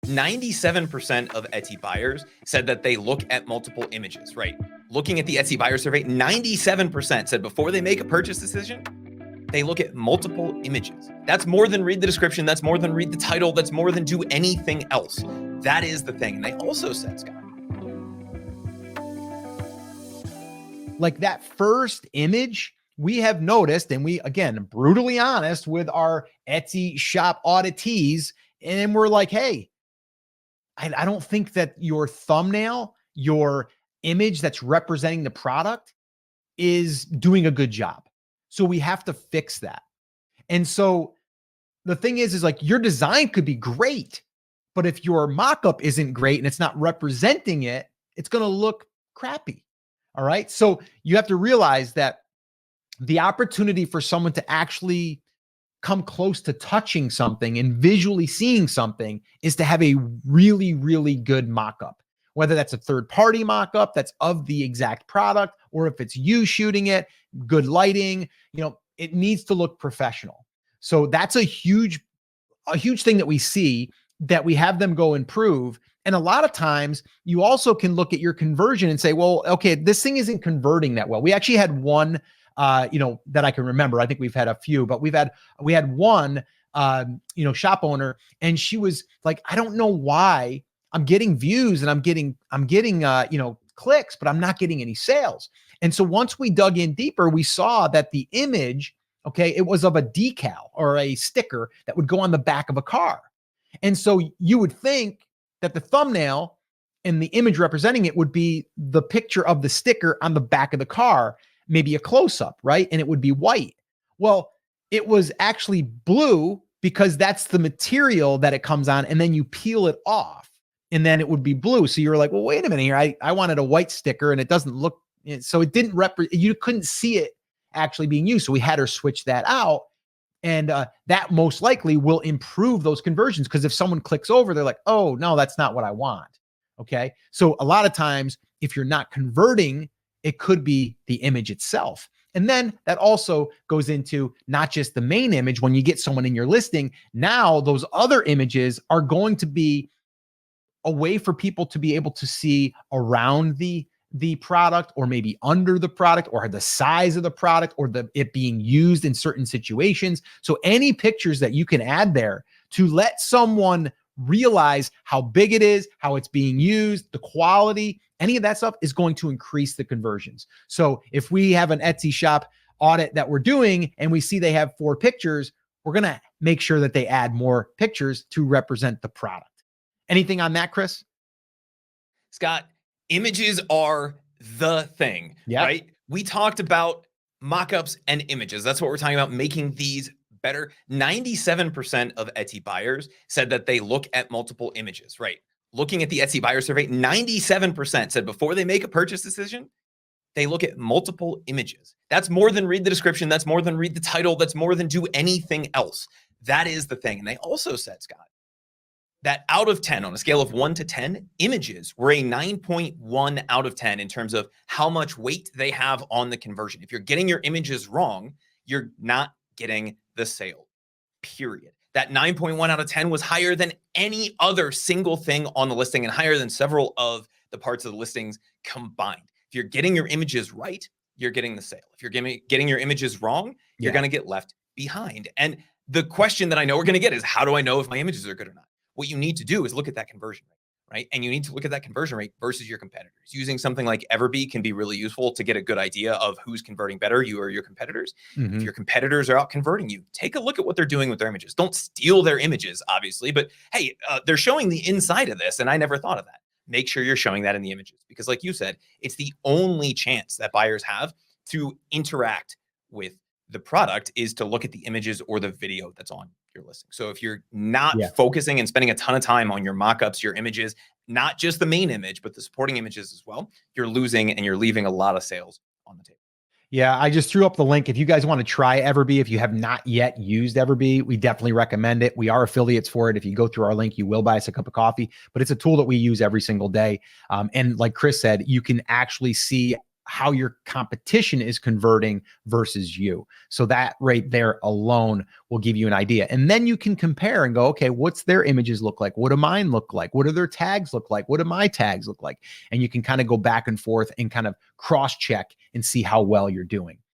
97% of Etsy buyers said that they look at multiple images, right? Looking at the Etsy buyer survey, 97% said before they make a purchase decision, they look at multiple images. That's more than read the description. That's more than read the title. That's more than do anything else. That is the thing. And they also said, Scott, like that first image, we have noticed, and we, again, brutally honest with our Etsy shop auditees, and we're like, hey, I don't think that your thumbnail, your image that's representing the product is doing a good job. So we have to fix that. And so the thing is like your design could be great, but if your mock-up isn't great and it's not representing it, it's going to look crappy. All right. So you have to realize that the opportunity for someone to actually come close to touching something and visually seeing something is to have a really, really good mock-up, whether that's a third-party mock-up that's of the exact product, or if it's you shooting it, good lighting, it needs to look professional. So that's a huge thing that we see that we have them go improve. And a lot of times you also can look at your conversion and say, well, okay, this thing isn't converting that well. We actually had one that I can remember. I think we've had a few, but we had one, shop owner, and she was like, I don't know why I'm getting views and I'm getting clicks, but I'm not getting any sales. And so once we dug in deeper, we saw that the image, okay, it was of a decal or a sticker that would go on the back of a car. And so you would think that the thumbnail and the image representing it would be the picture of the sticker on the back of the car, maybe a close-up, right? And it would be white. Well, it was actually blue because that's the material that it comes on, and then you peel it off and then it would be blue. So you're like, well, wait a minute here. I wanted a white sticker and it doesn't look, so it didn't you couldn't see it actually being used. So we had her switch that out, and that most likely will improve those conversions, because if someone clicks over, they're like, oh no, that's not what I want. Okay. So a lot of times if you're not converting, it could be the image itself. And then that also goes into not just the main image. When you get someone in your listing, now those other images are going to be a way for people to be able to see around the product, or maybe under the product, or the size of the product, or it being used in certain situations. So any pictures that you can add there to let someone realize how big it is, how it's being used, the quality, any of that stuff is going to increase the conversions. So if we have an Etsy shop audit that we're doing and we see they have 4 pictures, we're going to make sure that they add more pictures to represent the product. Anything on that, Chris? Scott, images are the thing, right? We talked about mockups and images. That's what we're talking about, making these better. 97% of Etsy buyers said that they look at multiple images, right? Looking at the Etsy buyer survey, 97% said before they make a purchase decision, they look at multiple images. That's more than read the description. That's more than read the title. That's more than do anything else. That is the thing. And they also said, Scott, that out of 10, on a scale of 1 to 10, images were a 9.1 out of 10 in terms of how much weight they have on the conversion. If you're getting your images wrong, you're not getting the sale, period. That 9.1 out of 10 was higher than any other single thing on the listing, and higher than several of the parts of the listings combined. If you're getting your images right, you're getting the sale. If you're getting your images wrong, you're going to get left behind. And the question that I know we're going to get is, how do I know if my images are good or not? What you need to do is look at that conversion rate, right? And you need to look at that conversion rate versus your competitors. Using something like Everbee can be really useful to get a good idea of who's converting better, you or your competitors. Mm-hmm. If your competitors are out converting you, take a look at what they're doing with their images. Don't steal their images, obviously, but hey, they're showing the inside of this, and I never thought of that. Make sure you're showing that in the images, because like you said, it's the only chance that buyers have to interact with the product is to look at the images or the video that's on your listing. So if you're not focusing and spending a ton of time on your mockups, your images, not just the main image, but the supporting images as well, you're losing and you're leaving a lot of sales on the table. Yeah, I just threw up the link. If you guys want to try Everbee, if you have not yet used Everbee, we definitely recommend it. We are affiliates for it. If you go through our link, you will buy us a cup of coffee, but it's a tool that we use every single day. And like Chris said, you can actually see how your competition is converting versus you. So that right there alone will give you an idea. And then you can compare and go, okay, what's their images look like? What do mine look like? What do their tags look like? What do my tags look like? And you can kind of go back and forth and kind of cross check and see how well you're doing.